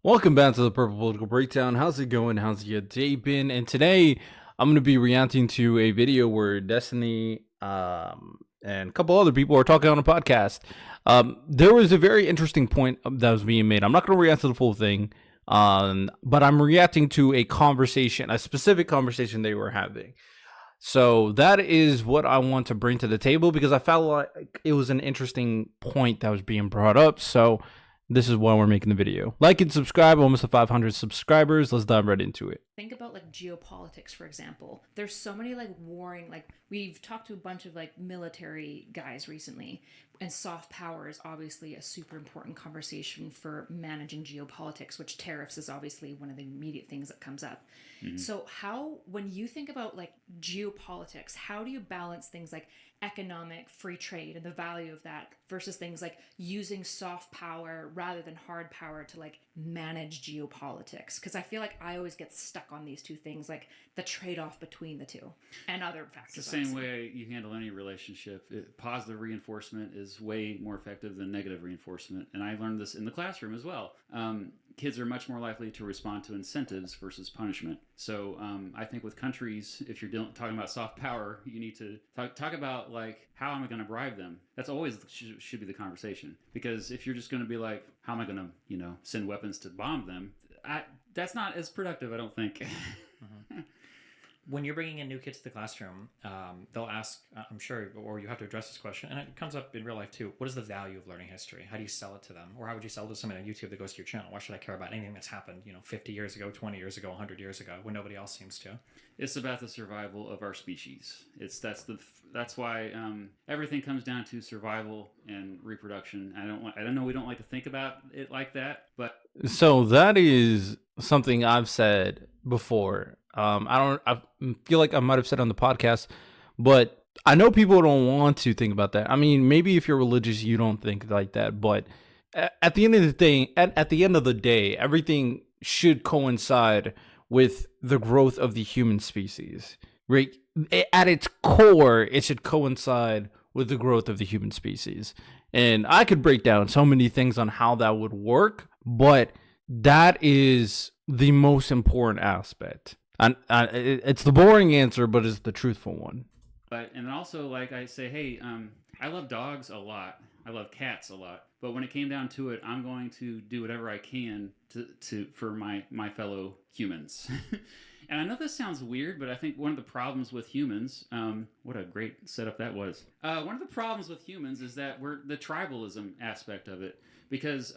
Welcome back to the Purple Political Breakdown. How's it going? How's your day been? And today I'm going to be reacting to a video where Destiny and a couple other people are talking on a podcast. There was a very interesting point that was being made. I'm not going to react to the full thing, but I'm reacting to a conversation, a specific conversation they were having. So that is what I want to bring to the table because I felt like it was an interesting point that was being brought up. So this is why we're making the video. Like and subscribe, almost to 500 subscribers. Let's dive right into it. Think about like geopolitics, for example. There's so many like warring, like we've talked to a bunch of like military guys recently, and soft power is obviously a super important conversation for managing geopolitics, which tariffs is obviously one of the immediate things that comes up. So how, when you think about like geopolitics, how do you balance things like economic free trade and the value of that versus things like using soft power rather than hard power to like manage geopolitics? Because I feel like I always get stuck on these two things, like the trade-off between the two and other factors. It's the same way you handle any relationship. Positive reinforcement is way more effective than negative reinforcement, and I learned this in the classroom as well. Kids are much more likely to respond to incentives versus punishment. So I think with countries, if you're talking about soft power, you need to talk about like, how am I going to bribe them? That's always should be the conversation. Because if you're just going to be like, how am I going to, send weapons to bomb them? That's not as productive, I don't think. When you're bringing in new kids to the classroom, they'll ask, I'm sure, or you have to address this question, and it comes up in real life too. What is the value of learning history? How do you sell it to them? Or how would you sell it to somebody on YouTube that goes to your channel? Why should I care about anything that's happened, 50 years ago, 20 years ago, 100 years ago, when nobody else seems to? It's about the survival of our species. That's why everything comes down to survival and reproduction. I don't know. We don't like to think about it like that, but So that is something I've said before. I feel like I might have said on the podcast, but I know people don't want to think about that. I mean, maybe if you're religious, you don't think like that, but at the end of the day, at the end of the day, everything should coincide with the growth of the human species, right? At its core, it should coincide with the growth of the human species. And I could break down so many things on how that would work, but that is the most important aspect. And it's the boring answer, but it's the truthful one. And also, like I say, hey, I love dogs a lot. I love cats a lot. But when it came down to it, I'm going to do whatever I can for my fellow humans. And I know this sounds weird, but I think one of the problems with humans, what a great setup that was. One of the problems with humans is that we're the tribalism aspect of it. Because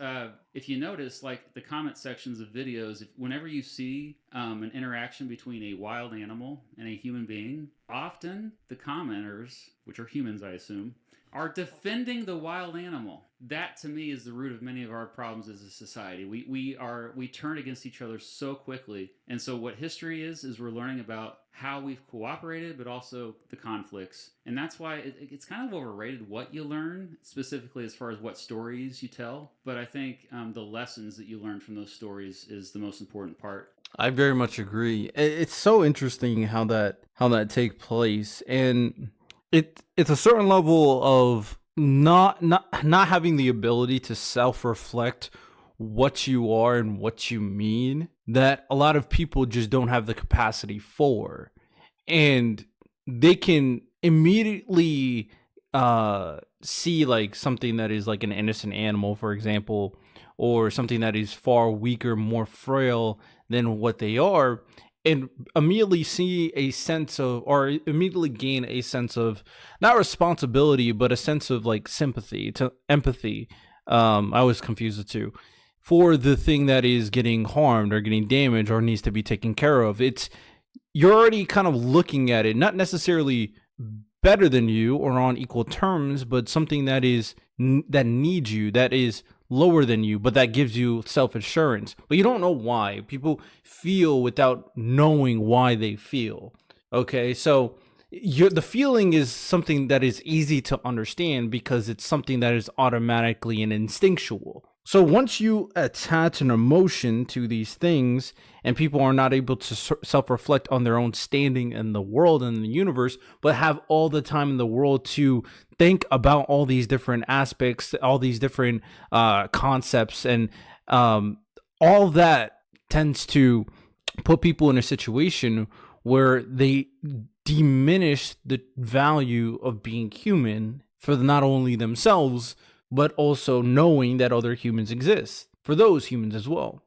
if you notice, like the comment sections of videos, whenever you see an interaction between a wild animal and a human being, often the commenters, which are humans, I assume, are defending the wild animal. That to me is the root of many of our problems as a society. We turn against each other so quickly. And so what history is we're learning about how we've cooperated, but also the conflicts. And that's why it's kind of overrated what you learn, specifically as far as what stories you tell. But I think the lessons that you learn from those stories is the most important part. I very much agree. It's so interesting how that takes place, and it's a certain level of not having the ability to self-reflect what you are and what you mean that a lot of people just don't have the capacity for, and they can immediately see like something that is like an innocent animal, for example, or something that is far weaker, more frail than what they are, and immediately see a sense of, or immediately gain a sense of not responsibility, but a sense of like sympathy, to empathy. I was confused the two, for the thing that is getting harmed or getting damaged or needs to be taken care of. You're already kind of looking at it, not necessarily better than you or on equal terms, but something that needs you, that is lower than you, but that gives you self-assurance. But you don't know why. People feel without knowing why they feel. Okay, so the feeling is something that is easy to understand because it's something that is automatically and instinctual. So once you attach an emotion to these things and people are not able to self-reflect on their own standing in the world and the universe, but have all the time in the world to think about all these different aspects, all these different concepts, and all that tends to put people in a situation where they diminish the value of being human for not only themselves, but also knowing that other humans exist for those humans as well.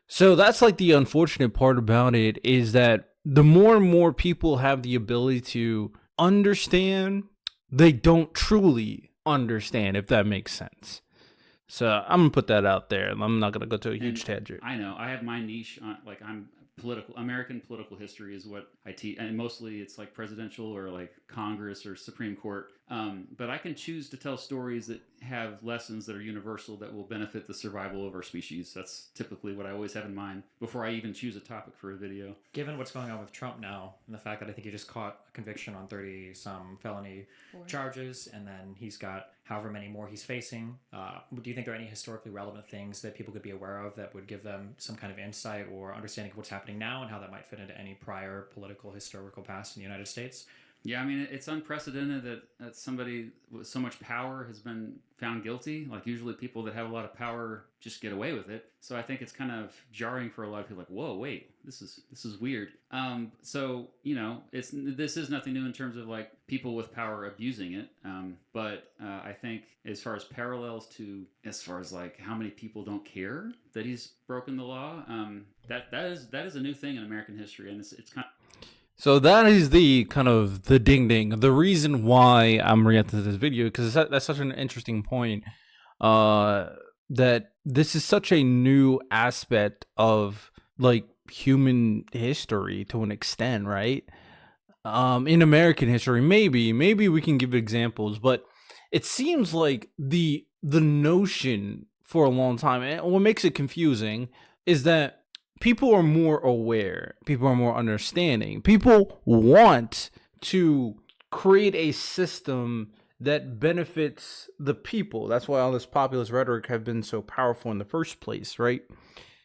So that's like the unfortunate part about it, is that the more and more people have the ability to understand, they don't truly understand, if that makes sense. So I'm gonna put that out there. I'm not gonna go to a huge tangent. I know I have my niche on, like, I'm American political history is what I teach, and mostly it's like presidential or like Congress or Supreme Court. But I can choose to tell stories that have lessons that are universal that will benefit the survival of our species. That's typically what I always have in mind before I even choose a topic for a video. Given what's going on with Trump now, and the fact that I think he just caught a conviction on 30 some felony charges, and then he's got however many more he's facing, do you think there are any historically relevant things that people could be aware of that would give them some kind of insight or understanding of what's happening now and how that might fit into any prior political historical past in the United States? Yeah, I mean, it's unprecedented that somebody with so much power has been found guilty. Like, usually people that have a lot of power just get away with it. So I think it's kind of jarring for a lot of people. Like, whoa, wait, this is weird. So this is nothing new in terms of like people with power abusing it. But I think as far as parallels to, as far as like how many people don't care that he's broken the law, that is a new thing in American history, and it's kind of. So that is the kind of the ding ding. The reason why I'm reacting to this video, because that's such an interesting point. That this is such a new aspect of like human history to an extent, right? In American history, maybe we can give examples, but it seems like the notion for a long time, and what makes it confusing is that people are more aware, people are more understanding, people want to create a system that benefits the people. That's why all this populist rhetoric have been so powerful in the first place, right?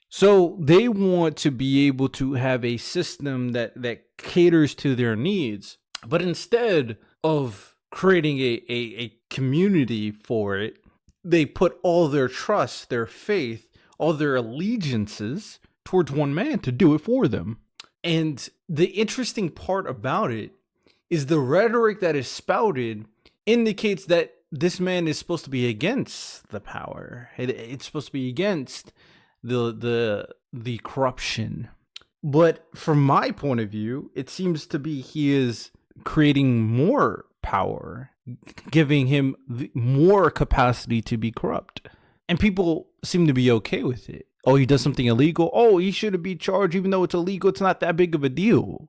So they want to be able to have a system that caters to their needs, but instead of creating a community for it, they put all their trust, their faith, all their allegiances towards one man to do it for them. And the interesting part about it is the rhetoric that is spouted indicates that this man is supposed to be against the power. It's supposed to be against the corruption. But from my point of view, it seems to be he is creating more power, giving him more capacity to be corrupt. And people seem to be okay with it. Oh, he does something illegal. Oh, he shouldn't be charged, even though it's illegal. It's not that big of a deal.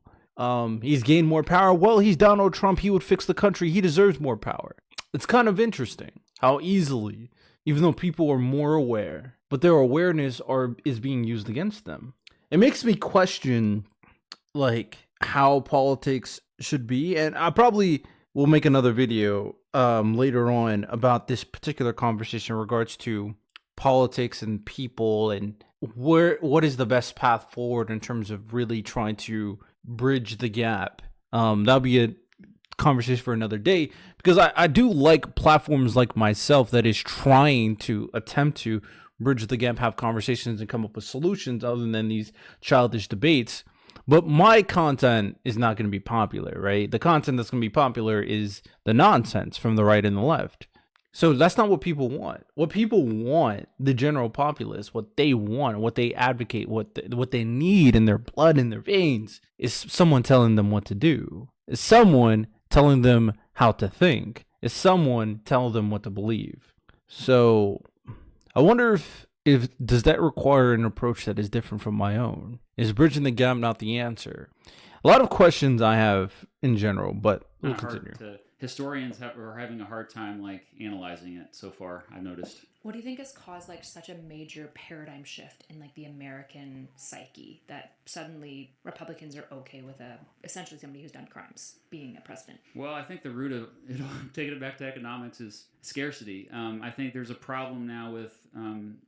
He's gained more power. Well, he's Donald Trump. He would fix the country. He deserves more power. It's kind of interesting how easily, even though people are more aware, but their awareness is being used against them. It makes me question, like, how politics should be. And I probably will make another video later on about this particular conversation in regards to politics and people and what is the best path forward in terms of really trying to bridge the gap. That'll be a conversation for another day, because I do like platforms like myself that is trying to attempt to bridge the gap, have conversations, and come up with solutions other than these childish debates. But my content is not going to be popular, right? The content that's going to be popular is the nonsense from the right and the left. So that's not what people want. What people want, the general populace, what they want, what they advocate, what they need in their blood, in their veins, is someone telling them what to do. Is someone telling them how to think. Is someone telling them what to believe. So I wonder if does that require an approach that is different from my own? Is bridging the gap not the answer? A lot of questions I have in general, but we'll continue. Historians are having a hard time like analyzing it so far, I've noticed. What do you think has caused like such a major paradigm shift in like the American psyche that suddenly Republicans are okay with essentially somebody who's done crimes being a president? Well, I think the root of it all, taking it back to economics, is scarcity. I think there's a problem now with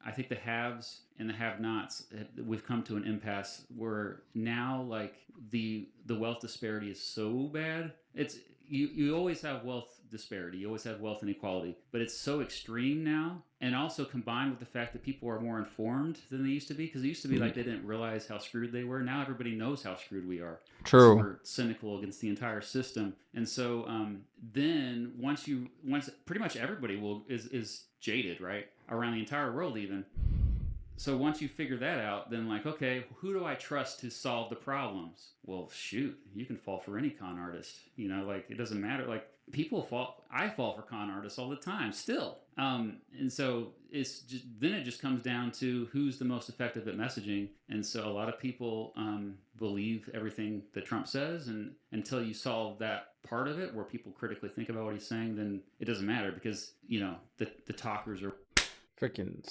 I think the haves and the have-nots. We've come to an impasse where now like the wealth disparity is so bad. It's you always have wealth disparity, you always have wealth inequality, but it's so extreme now, and also combined with the fact that people are more informed than they used to be, because it used to be like they didn't realize how screwed they were. Now everybody knows how screwed we are. True. So we're cynical against the entire system, and so then once pretty much everybody is jaded, right, around the entire world even. So once you figure that out, then like, okay, who do I trust to solve the problems? Well, shoot, you can fall for any con artist. You know, like it doesn't matter. Like I fall for con artists all the time still. And so then it just comes down to who's the most effective at messaging. And so a lot of people believe everything that Trump says, and until you solve that part of it, where people critically think about what he's saying, then it doesn't matter, because you know the talkers are. Freaking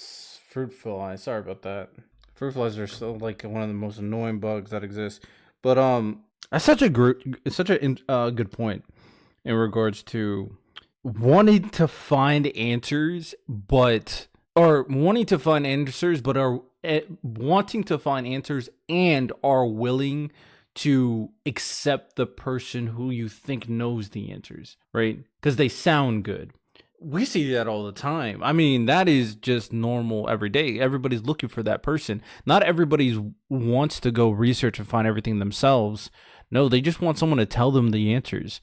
fruit flies. Sorry about that. Fruit flies are still like one of the most annoying bugs that exists. But that's such a good point in regards to wanting to find answers, but wanting to find answers and are willing to accept the person who you think knows the answers, right? Because they sound good. We see that all the time. I mean, that is just normal every day. Everybody's looking for that person. Not everybody wants to go research and find everything themselves. No, they just want someone to tell them the answers.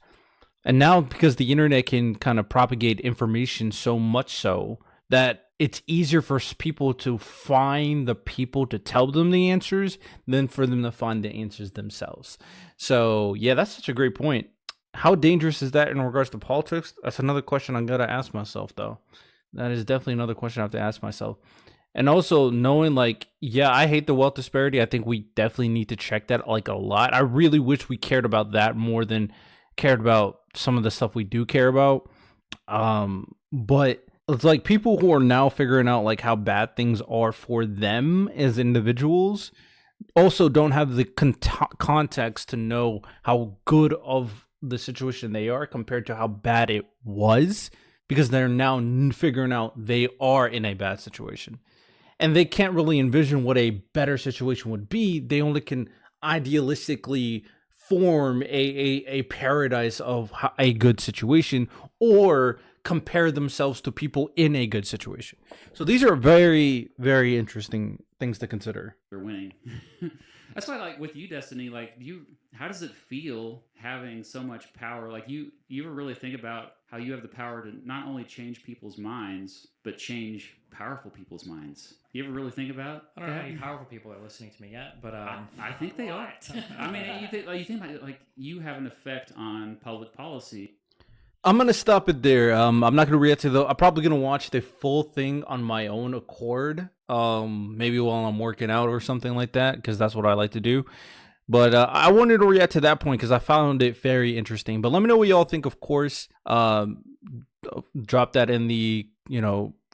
And now, because the internet can kind of propagate information so much so that it's easier for people to find the people to tell them the answers than for them to find the answers themselves. So, yeah, that's such a great point. How dangerous is that in regards to politics? That's another question I'm going to ask myself, though. That is definitely another question I have to ask myself. And also knowing, like, yeah, I hate the wealth disparity. I think we definitely need to check that, like, a lot. I really wish we cared about that more than cared about some of the stuff we do care about. But it's like people who are now figuring out, like, how bad things are for them as individuals also don't have the context to know how good of the situation they are compared to how bad it was, because they're now figuring out they are in a bad situation, and they can't really envision what a better situation would be. They only can idealistically form a paradise of a good situation, or compare themselves to people in a good situation. So these are very, very interesting things to consider. They're winning. That's why, like with you, Destiny, like how does it feel having so much power? Like you ever really think about how you have the power to not only change people's minds, but change powerful people's minds? You ever really think about? I don't know how many powerful people are listening to me yet, but I think they are. I mean, you think about it, like you have an effect on public policy. I'm gonna stop it there. I'm not gonna react to I'm probably gonna watch the full thing on my own accord. Maybe while I'm working out or something like that, because that's what I like to do. But I wanted to react to that point because I found it very interesting. But let me know what y'all think. Of course, drop that in the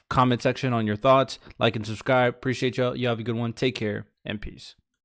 comment section on your thoughts. Like and subscribe. Appreciate y'all. You have a good one. Take care and peace.